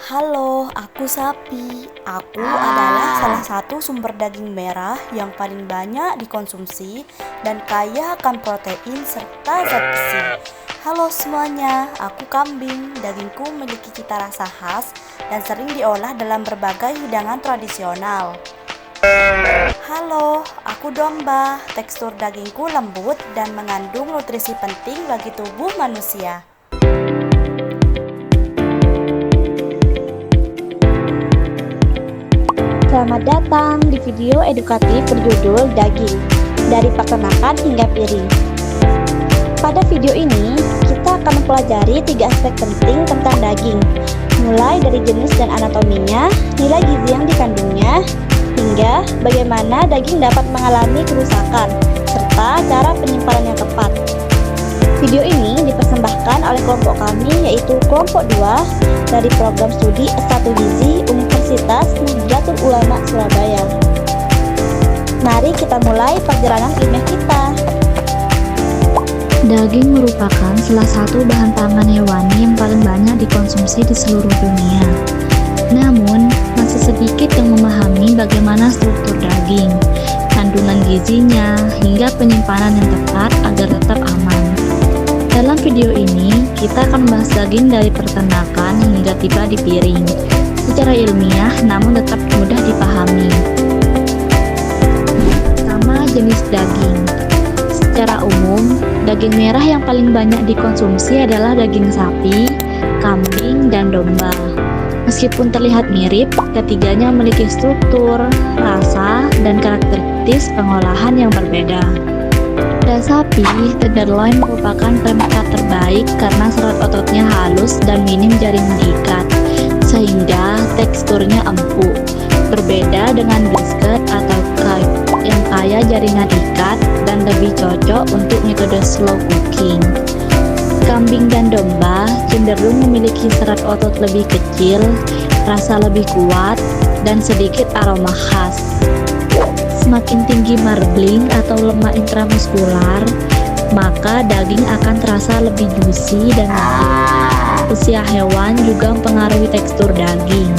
Halo, aku Sapi. Aku adalah salah satu sumber daging merah yang paling banyak dikonsumsi dan kaya akan protein serta zat besi. Halo semuanya, aku kambing. Dagingku memiliki cita rasa khas dan sering diolah dalam berbagai hidangan tradisional. Halo, aku domba. Tekstur dagingku lembut dan mengandung nutrisi penting bagi tubuh manusia. Selamat datang di video edukatif berjudul Daging, dari peternakan hingga piring. Pada video ini, kita akan mempelajari 3 aspek penting tentang daging, mulai dari jenis dan anatominya, nilai gizi yang dikandungnya, hingga bagaimana daging dapat mengalami kerusakan, serta cara penyimpanan yang tepat. Video ini dipersembahkan oleh kelompok kami, yaitu kelompok 2 dari program studi S1 Gizi Universitas Nahdlatul Ulama Surabaya. Mari kita mulai perjalanan ilmiah kita. Daging merupakan salah satu bahan pangan hewani yang paling banyak dikonsumsi di seluruh dunia. Namun, masih sedikit yang memahami bagaimana struktur daging, kandungan gizinya, hingga penyimpanan yang tepat agar tetap aman. Dalam video ini, kita akan membahas daging dari peternakan hingga tiba di piring, secara ilmiah namun tetap mudah dipahami. Pertama, jenis daging. Secara umum, daging merah yang paling banyak dikonsumsi adalah daging sapi, kambing, dan domba. Meskipun terlihat mirip, ketiganya memiliki struktur, rasa, dan karakteristik pengolahan yang berbeda. Pada sapi, tenderloin merupakan tempat terbaik karena serat ototnya halus dan minim jaringan ikat, sehingga teksturnya empuk. Berbeda dengan brisket atau kite yang kaya jaringan ikat dan lebih cocok untuk metode slow cooking. Kambing dan domba cenderung memiliki serat otot lebih kecil, rasa lebih kuat, dan sedikit aroma khas. Semakin tinggi marbling atau lemak intramuskular, maka daging akan terasa lebih juicy dan lembut. Usia hewan juga mempengaruhi tekstur daging.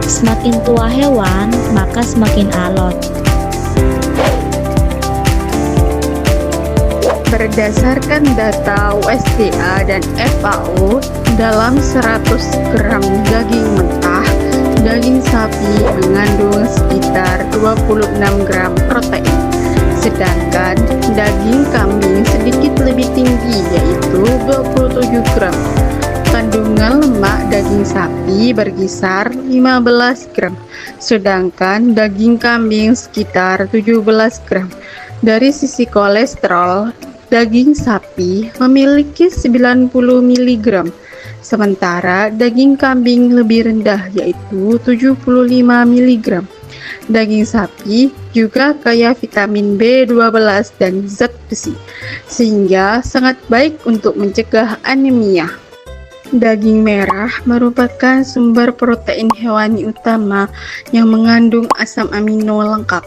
Semakin tua hewan, maka semakin alot. Berdasarkan data USDA dan FAO, dalam 100 gram daging mentah, daging sapi mengandung sekitar 26 gram protein, sedangkan daging kambing sedikit lebih tinggi, yaitu 27 gram. Kandungan lemak daging sapi berkisar 15 gram, sedangkan daging kambing sekitar 17 gram. Dari sisi kolesterol, daging sapi memiliki 90 mg, sementara daging kambing lebih rendah, yaitu 75 mg. Daging sapi juga kaya vitamin B12 dan zat besi, sehingga sangat baik untuk mencegah anemia. Daging merah merupakan sumber protein hewani utama yang mengandung asam amino lengkap.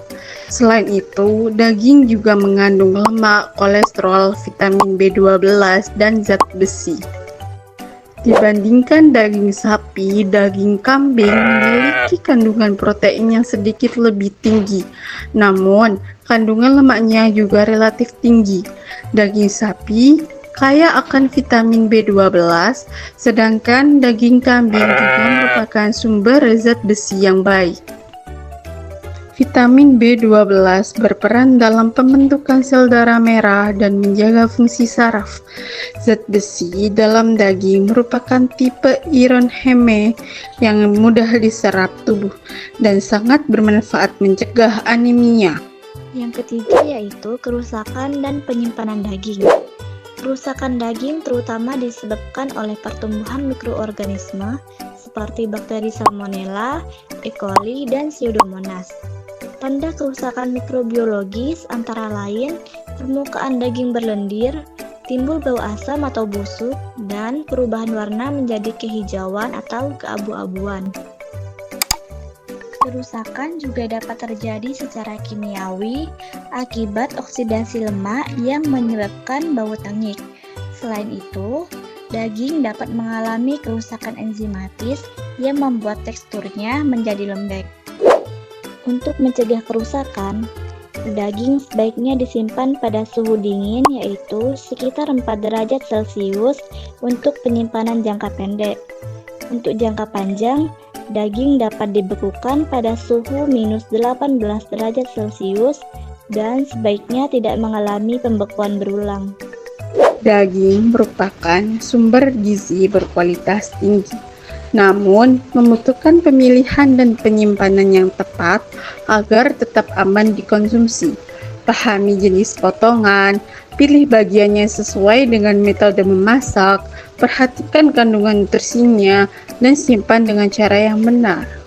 Selain itu, daging juga mengandung lemak, kolesterol, vitamin B12, dan zat besi. Dibandingkan daging sapi, daging kambing memiliki kandungan protein yang sedikit lebih tinggi. Namun, kandungan lemaknya juga relatif tinggi. Daging sapi kaya akan vitamin B12, sedangkan daging kambing juga merupakan sumber zat besi yang baik. Vitamin B12 berperan dalam pembentukan sel darah merah dan menjaga fungsi saraf. Zat besi dalam daging merupakan tipe iron heme yang mudah diserap tubuh dan sangat bermanfaat mencegah anemia. Yang ketiga yaitu kerusakan dan penyimpanan daging. Kerusakan daging terutama disebabkan oleh pertumbuhan mikroorganisme seperti bakteri Salmonella, E. coli, dan Pseudomonas. Tanda kerusakan mikrobiologis antara lain permukaan daging berlendir, timbul bau asam atau busuk, dan perubahan warna menjadi kehijauan atau keabu-abuan. Kerusakan juga dapat terjadi secara kimiawi akibat oksidasi lemak yang menyebabkan bau tengik. Selain itu, daging dapat mengalami kerusakan enzimatis yang membuat teksturnya menjadi lembek. Untuk mencegah kerusakan, daging sebaiknya disimpan pada suhu dingin yaitu sekitar 4 derajat Celcius untuk penyimpanan jangka pendek. Untuk jangka panjang, daging dapat dibekukan pada suhu minus 18 derajat Celcius dan sebaiknya tidak mengalami pembekuan berulang. Daging merupakan sumber gizi berkualitas tinggi, namun membutuhkan pemilihan dan penyimpanan yang tepat agar tetap aman dikonsumsi. Pahami jenis potongan, pilih bagiannya sesuai dengan metode memasak, perhatikan kandungan nutrisinya, dan simpan dengan cara yang benar.